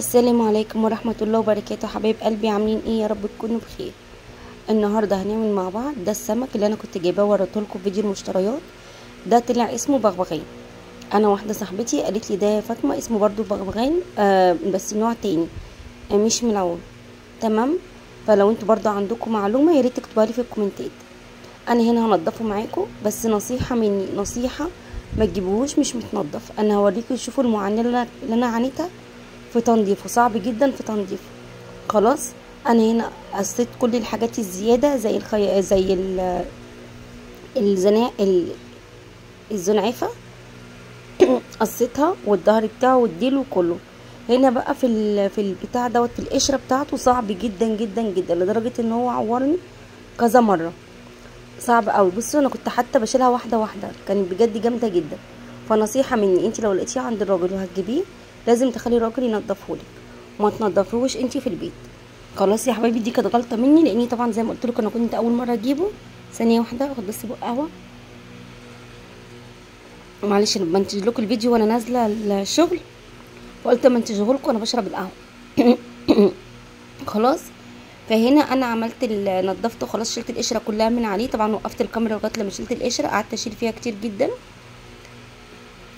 السلام عليكم ورحمة الله وبركاته. حبايب قلبي عاملين ايه؟ يا رب تكونوا بخير. النهاردة هنعمل مع بعض ده السمك اللي انا كنت جايباه وريته لكم في فيديو المشتريات. ده طلع اسمه بغبغان. انا واحدة صاحبتي قالت لي ده يا فاطمة اسمه برضو بغبغان، بس نوع تاني، مش ملون. تمام. فلو انتوا برضو عندكم معلومة يا ريت تكتبوها لي في الكومنتات. انا هنا هنضفه معاكم، بس نصيحة مني، نصيحة ما تجيبوهوش مش متنضف. انا هوريكم تشوفوا المعاناة اللي انا عانيتها في تنظيفه، صعب جدا في تنظيفه. خلاص. انا هنا قصيت كل الحاجات الزياده زي زي الزنعفه قصيتها، والظهر بتاعه والديل وكله. هنا بقى في البتاع دوت، في القشره بتاعته صعب جدا جدا جدا، لدرجه ان هو عورني كذا مره. صعب قوي. بصوا انا كنت حتى بشيلها واحده واحده، كانت بجد جامده جدا. فنصيحه مني، انت لو لقيتيه عند الراجل وهتجيبيه لازم تخلي الراجل ينضفهولك، وما تنضفوش انت في البيت. خلاص يا حبايبي، دي كانت غلطه مني، لاني طبعا زي ما قلت لكم انا كنت اول مره اجيبه. ثانيه واحده اخد بس بق قهوه. معلش انا بنتج لكم الفيديو وانا نازله الشغل، وقلت منتجه لكم وانا بشرب القهوه. خلاص. فهنا انا عملت نضفته خلاص، شلت القشره كلها من عليه. طبعا وقفت الكاميرا لغايه لما شلت القشره، قعدت اشيل فيها كتير جدا.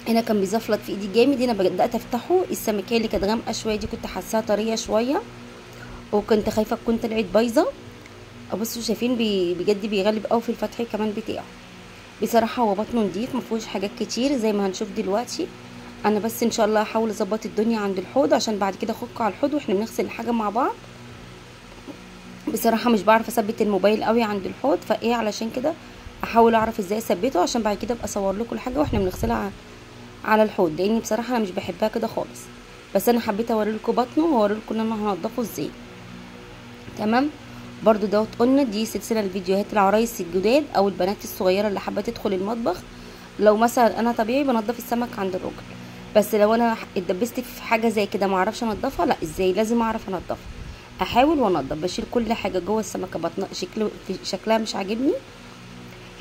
هنا كان بيزفلط في ايدي جامد. هنا بدات افتحه، السمكيه اللي كانت غامقه شويه دي كنت حاساها طريه شويه، وكنت خايفه تكون طلعت بايظه. بصوا شايفين بجد بيغلب قوي في الفتح كمان بتاعه. بصراحه هو بطنه نضيف، ما فيهوش حاجات كتير زي ما هنشوف دلوقتي. انا بس ان شاء الله هحاول اظبط الدنيا عند الحوض، عشان بعد كده اخك على الحوض واحنا بنغسل الحاجه مع بعض. بصراحه مش بعرف اثبت الموبايل قوي عند الحوض، فايه علشان كده احاول اعرف ازاي اثبته، عشان بعد كده ابقى اصور لكم الحاجه واحنا بنغسلها على الحوض، لاني بصراحه انا مش بحبها كده خالص. بس انا حبيت اوريلكم بطنه واوريلكم ان انا هنضفه ازاي. تمام. برضو دوت قلنا دي سلسله الفيديوهات العرايس الجداد او البنات الصغيره اللي حابه تدخل المطبخ. لو مثلا انا طبيعي بنضف السمك عند الراجل، بس لو انا اتدبست في حاجه زي كده ما اعرفش انضفها، لا ازاي لازم اعرف انضفها. احاول وانضف، بشيل كل حاجه جوه السمكه بطن شكلها مش عاجبني.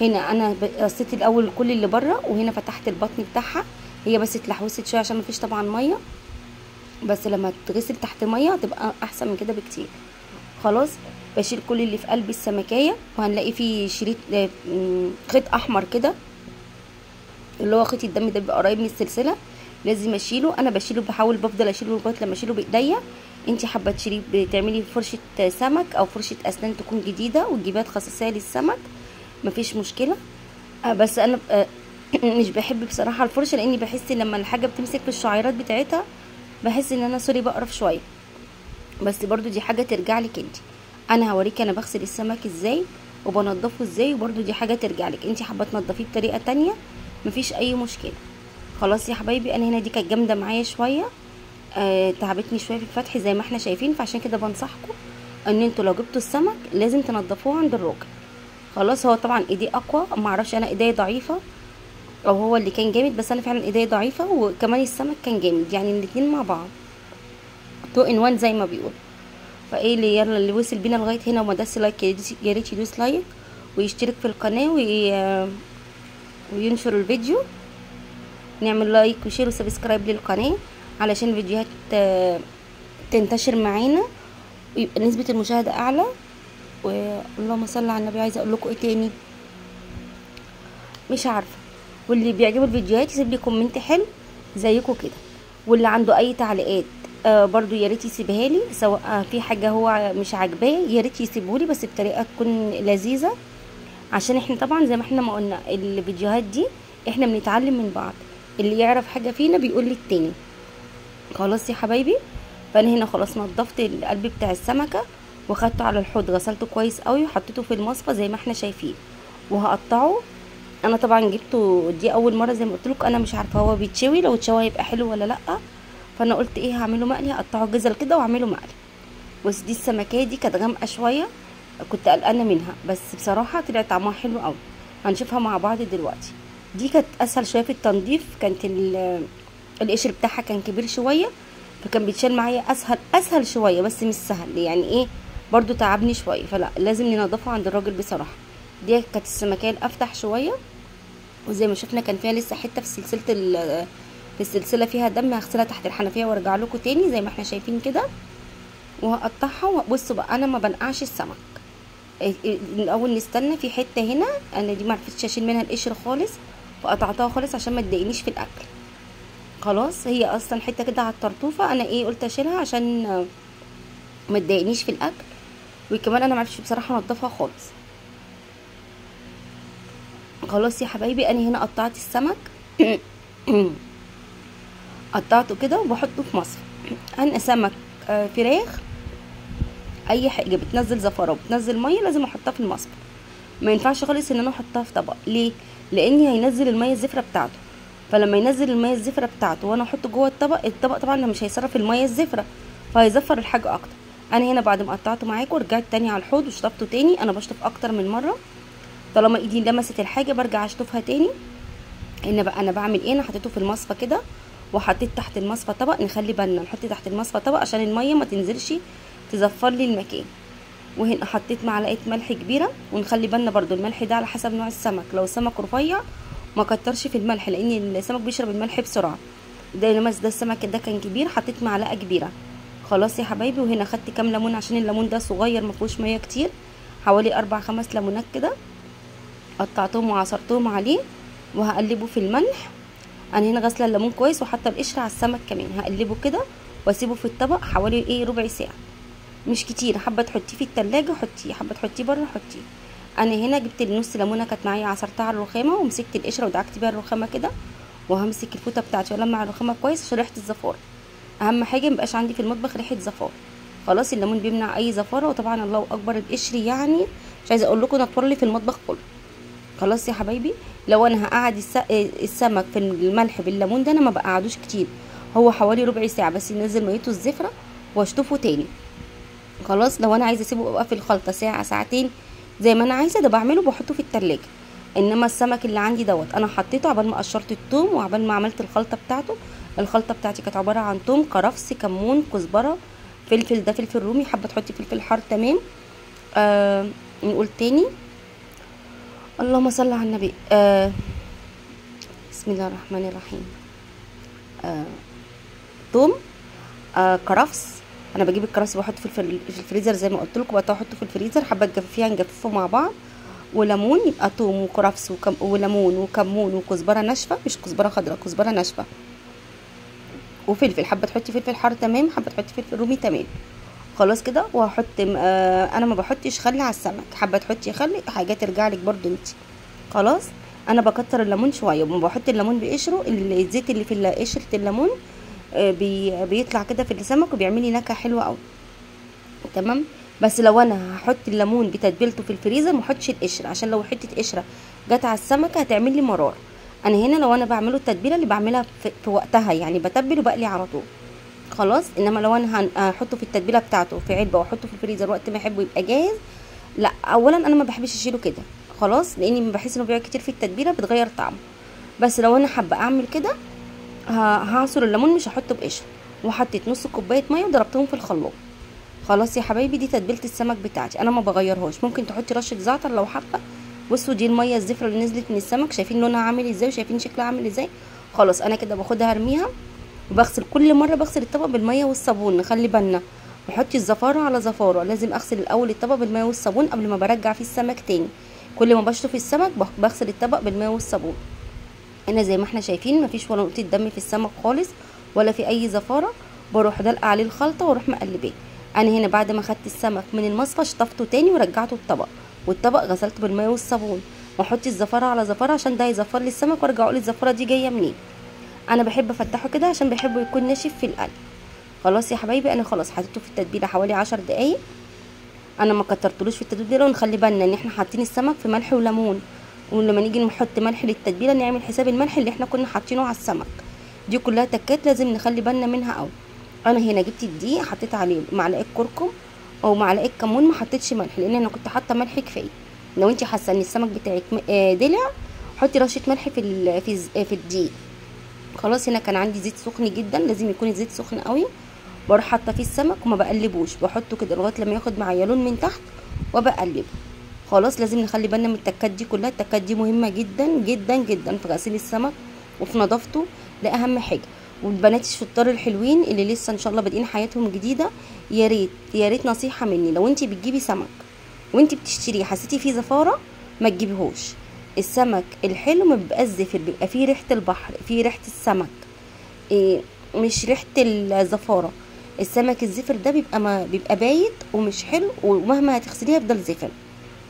هنا انا قصيت الاول كل اللي بره، وهنا فتحت البطن بتاعها. هي بس اتلحوست شويه عشان مفيش طبعا ميه، بس لما تغسل تحت ميه هتبقى احسن من كده بكتير. خلاص. بشيل كل اللي في قلب السمكيه، وهنلاقي فيه شريط خيط احمر كده، اللي هو خيط الدم ده بيبقى قريب من السلسله، لازم اشيله. انا بشيله، بفضل اشيله لغايه لما اشيله بايديا. انتي حابه تشيليه بتعملي فرشه سمك او فرشه اسنان تكون جديده وتجيبيها تخصصيها للسمك، مفيش مشكله. بس انا مش بحب بصراحه الفرشه، لاني بحس لما الحاجه بتمسك في الشعيرات بتاعتها بحس ان انا سوري بقرف شويه. بس برضو دي حاجه ترجع لك انت. انا هوريك انا بغسل السمك ازاي وبنضفه ازاي، وبرضو دي حاجه ترجع لك انت. حابه تنضفيه بطريقه تانية مفيش اي مشكله. خلاص يا حبايبي، انا هنا دي كانت جامده معايا شويه، تعبتني شويه في الفتح زي ما احنا شايفين. فعشان كده بنصحكم ان انتوا لو جبتوا السمك لازم تنضفوه عند الراجل. خلاص. هو طبعا ايديه اقوى، ما اعرفش انا ايديا ضعيفه او هو اللي كان جامد، بس انا فعلا ايديا ضعيفه، وكمان السمك كان جامد، يعني الاتنين مع بعض 2 in 1 زي ما بيقول. فايه اللي يلا اللي وصل بينا لغايه هنا وما داس لايك يا ريت يدوس لايك ويشترك في القناه وينشر الفيديو. نعمل لايك وشير وسبسكرايب للقناه علشان الفيديوهات تنتشر معانا ويبقى نسبه المشاهده اعلى. واللهم صل على النبي. عايزه اقول لكم ايه تاني مش عارفه. واللي بيعجبه الفيديوهات يسيب لي كومنت حلو زيكم كده، واللي عنده اي تعليقات برضو يا ريت يسيبها لي، سواء في حاجه هو مش عاجباه يا ريت يسيبهولي، بس بطريقه تكون لذيذه، عشان احنا طبعا زي ما احنا ما قلنا الفيديوهات دي احنا بنتعلم من بعض، اللي يعرف حاجه فينا بيقول للتاني. خلاص يا حبايبي. فانا هنا خلاص نضفت القلب بتاع السمكه وخدته على الحوض، غسلته كويس قوي وحطيته في المصفى زي ما احنا شايفين، وهقطعه. انا طبعا جبته دي اول مره زي ما قلت لكم، انا مش عارفه هو بيتشوي، لو اتشوى هيبقى حلو ولا لا. فانا قلت ايه هعمله مقلي، هقطعه جزل كده واعمله مقلي. بس دي السمكيه دي كانت غامقه شويه، كنت قلقانه منها، بس بصراحه طلع طعمها حلو قوي. هنشوفها مع بعض دلوقتي. دي كانت اسهل شويه في التنظيف، كانت القشر بتاعها كان كبير شويه، فكان بيتشال معايا اسهل شويه، بس مش سهل يعني ايه، برضو تعبني شويه، فلا لازم ننضفه عند الراجل بصراحه. دي كانت السمكيه الافتح شويه، وزي ما شفنا كان فيها لسه حته في سلسله في السلسله فيها دم هغسلها تحت الحنفيه وارجع لكم تاني زي ما احنا شايفين كده. وهقطعها. بصوا بقى انا ما بنقعش السمك. الاول نستنى في حته هنا انا دي ما عرفتش اشيل منها القشر خالص، فقطعتها خالص عشان ما تضايقنيش في الاكل. خلاص هي اصلا حته كده على الطرطوفه، انا قلت اشيلها عشان ما تضايقنيش في الاكل، وكمان انا ما عرفتش بصراحه انضفها خالص. خلاص يا حبايبي انا هنا قطعت السمك قطعته كده وبحطه في مصفى. انا سمك فراخ اي حاجه بتنزل زفاره وبتنزل ميه لازم احطها في المصفى، ما ينفعش خالص ان انا احطها في طبق. ليه؟ لان هينزل الميه الزفره بتاعته، فلما ينزل الميه الزفره بتاعته وانا احطه جوه الطبق طبعا مش هيصرف الميه الزفره، فهيزفر الحاجه اكتر. انا هنا بعد ما قطعته معاكم ورجعت تاني على الحوض وشطفته تاني. انا بشطف اكتر من مره، طالما ايدي لمست الحاجه برجع اشطفها تاني. ان بقى انا بعمل ايه، انا حطيته في المصفى كده وحطيت تحت المصفى طبق. نخلي بالنا نحط تحت المصفى طبق عشان الميه ما تنزلش تزفر لي المكان. وهنا حطيت معلقه ملح كبيره، ونخلي بالنا برضو الملح ده على حسب نوع السمك. لو السمك رفيع ما كترش في الملح لان السمك بيشرب الملح بسرعه. ده لمس ده السمك ده كان كبير حطيت معلقه كبيره. خلاص يا حبايبي. وهنا خدت كام ليمون عشان الليمون ده صغير ما فيهوش ميه كتير، حوالي 4-5 ليمونات كده قطعتهم وعصرتهم عليه. وهقلبه في الملح. انا هنا غاسله الليمون كويس وحاطه القشر على السمك كمان. هقلبه كده واسيبه في الطبق حوالي ربع ساعه، مش كتير. حابه تحطيه في التلاجة حطيه، حابه تحطيه بره حطيه. انا هنا جبت النص ليمونه كانت معايا عصرتها على الرخامه ومسكت القشره ودعكت بيها الرخامه كده، وهمسك الفوطه بتاعتي والمع الرخامه كويس عشان ريحه الزفاره. اهم حاجه مبقاش عندي في المطبخ ريحه زفاره. خلاص الليمون بيمنع اي زفاره، وطبعا الله اكبر القشر يعني مش عايزه اقول لكم نطور لي في المطبخ كله. خلاص يا حبايبي. لو انا هقعد السمك في الملح بالليمون ده انا ما بقعدوش كتير، هو حوالي ربع ساعه بس ينزل ميته الزفره واشطفه تاني. خلاص لو انا عايزه اسيبه يبقى في الخلطه ساعه ساعتين زي ما انا عايزه ده بعمله بحطه في التلاجة. انما السمك اللي عندي انا حطيته عبال ما قشرت الثوم وعبال ما عملت الخلطه بتاعته. الخلطه بتاعتي كانت عباره عن ثوم، كرفس، كمون، كزبره، فلفل، ده فلفل رومي، حابه تحطي فلفل حار تمام. نقول تاني اللهم صل على النبي. بسم الله الرحمن الرحيم. ثوم، كرفس. انا بجيب الكرفس بحطه في الفريزر زي ما قلت لكم، بحطه في الفريزر. حابه تجففيها نجففه مع بعض. وليمون، يبقى ثوم وكرفس وليمون وكمون وكزبره ناشفه، مش كزبره خضراء، كزبره ناشفه، وفلفل. حابه تحطي فلفل حار تمام، حابه تحطي فلفل رومي تمام. خلاص كده. وهحط انا ما بحطش خل على السمك، حابه تحطي خل حاجه ترجع لك برده انت. خلاص انا بكتر الليمون شويه وما بحط الليمون بقشره. الزيت اللي في قشره الليمون بيطلع كده في السمك وبيعمل لي نكهه حلوه قوي. تمام. بس لو انا هحط الليمون بتتبيلته في الفريزر ما احطش القشر، عشان لو حته قشره جت على السمكه هتعمل لي مرار. انا هنا لو انا بعمله التتبيله اللي بعملها في وقتها، يعني بتبل وبقلي على طول. خلاص. انما لو انا هحطه في التتبيله بتاعته في علبه واحطه في الفريزر وقت ما احبه يبقى جاهز، لا. اولا انا ما بحبش اشيله كده خلاص، لاني بحس انه بيقعد كتير في التتبيله بتغير طعمه. بس لو انا حابه اعمل كده هعصر الليمون مش هحطه بقشر، وحطيت نص كوبايه ميه وضربتهم في الخلاط. خلاص يا حبايبي. دي تتبيله السمك بتاعتي انا ما بغيرهاش. ممكن تحطي رشه زعتر لو حابه. بصوا دي الميه الزفره اللي نزلت من السمك، شايفين لونها عامل ازاي وشايفين شكلها عامل ازاي. خلاص انا كده باخدها ارميها. وبغسل كل مره بغسل الطبق بالميه والصابون. نخلي بالنا بحطي الزفاره على زفاره، لازم اغسل الاول الطبق بالميه والصابون قبل ما برجع فيه السمك تاني. كل ما بشطف السمك بغسل الطبق بالميه والصابون. هنا زي ما احنا شايفين مفيش ولا نقطه دم في السمك خالص ولا في اي زفاره. بروح دلقه عليه الخلطه واروح مقلباه. انا هنا بعد ما خدت السمك من المصفى شطفته تاني ورجعته الطبق، والطبق غسلته بالميه والصابون. ما احطش الزفاره على زفاره عشان ده يزفر لي السمك وارجع اقول الزفاره دي جايه منين. انا بحب افتحه كده عشان بحبه يكون ناشف في القلب. خلاص يا حبايبي. انا خلاص حطيته في التتبيله حوالي 10 دقايق. انا ما كترتلوش في التتبيله. ونخلي بالنا ان احنا حاطين السمك في ملح وليمون، ولما نيجي نحط ملح للتتبيله نعمل حساب الملح اللي احنا كنا حاطينه على السمك. دي كلها تكات لازم نخلي بالنا منها قوي. انا هنا جبت الدقيق حطيت عليه معلقه كركم او معلقه كمون، ما حطيتش ملح لان انا كنت حاطه ملح كفايه. لو انت حاسه ان السمك بتاعك دلع حطي رشه ملح في الدقيق. خلاص. هنا كان عندي زيت سخن جدا، لازم يكون الزيت سخن قوي. بروح حاطه فيه السمك وما بقلبوش، بحطه كده لغايه لما ياخد معايا لون من تحت وبقلبه. خلاص. لازم نخلي بالنا من التكات دي كلها. التكات دي مهمه جدا جدا جدا في غسيل السمك وفي نظافته، ده اهم حاجه. والبنات الشطار الحلوين اللي لسه ان شاء الله بادئين حياتهم جديده، يا ريت يا ريت نصيحه مني، لو انت بتجيبي سمك وانت بتشتريه حسيتي فيه زفاره ما تجيبيهوش. السمك الحلو ما بيبقاش زفر، بيبقى فيه ريحه البحر، فيه ريحه السمك، إيه، مش ريحه الزفاره. السمك الزفر ده بيبقى ما بيبقى بايت ومش حلو، ومهما هتغسليه هيفضل زفر.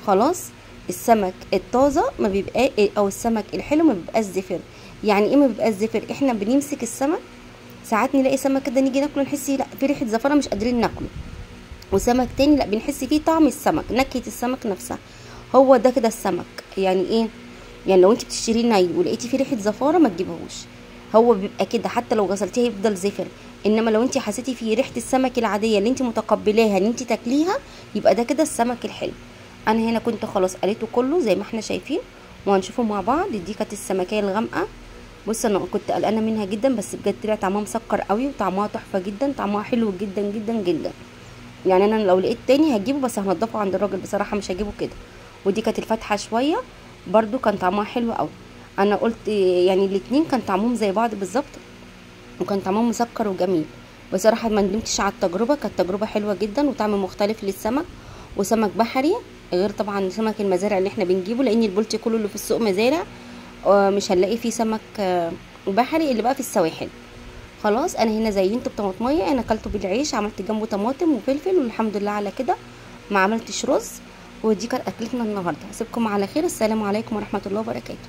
خلاص. السمك الطازه ما بيبقى او السمك الحلو ما بيبقاش زفر. يعني ايه ما بيبقاش زفر؟ احنا بنمسك السمك ساعات نلاقي سمك كده نيجي ناكله نحس لا في ريحه زفره مش قادرين ناكله، وسمك تاني لا بنحس فيه طعم السمك، نكهه السمك نفسها. هو ده كده السمك. يعني ايه؟ يعني لو انت بتشتريه ني ولقيتي فيه ريحه زفاره ما تجيبهوش، هو بيبقى كده حتى لو غسلتيه هيفضل زفر. انما لو انت حسيتي فيه ريحه السمك العاديه اللي انت متقبلاها ان انت تاكليها، يبقى ده كده السمك الحلو. انا هنا كنت خلاص قليته كله زي ما احنا شايفين، وهنشوفه مع بعض. دي كانت السمكيه الغامقه. بص انا كنت قلقانه منها جدا، بس بجد طلع طعمها مسكر قوي وطعمها تحفه جدا، طعمها حلو جدا جدا جدا. يعني انا لو لقيت تاني هجيبه، بس هنضفه عند الراجل بصراحه، مش هجيبه كده. ودي كانت الفاتحه شويه برضو كان طعمها حلو قوي. انا قلت يعني الاتنين كان طعمهم زي بعض بالظبط، وكان طعمهم مسكر وجميل. بصراحه ما ندمتش على التجربه، كانت تجربه حلوه جدا وطعم مختلف للسمك، وسمك بحري غير طبعا سمك المزارع اللي احنا بنجيبه، لان البولتي كله اللي في السوق مزارع، مش هنلاقي فيه سمك بحري اللي بقى في السواحل. خلاص. انا هنا زينته بطماطميه، انا اكلته بالعيش، عملت جنبه طماطم وفلفل، والحمد لله على كده، ما عملتش رز. ودي كانت اكلتنا النهارده. هسيبكم على خير، السلام عليكم ورحمه الله وبركاته.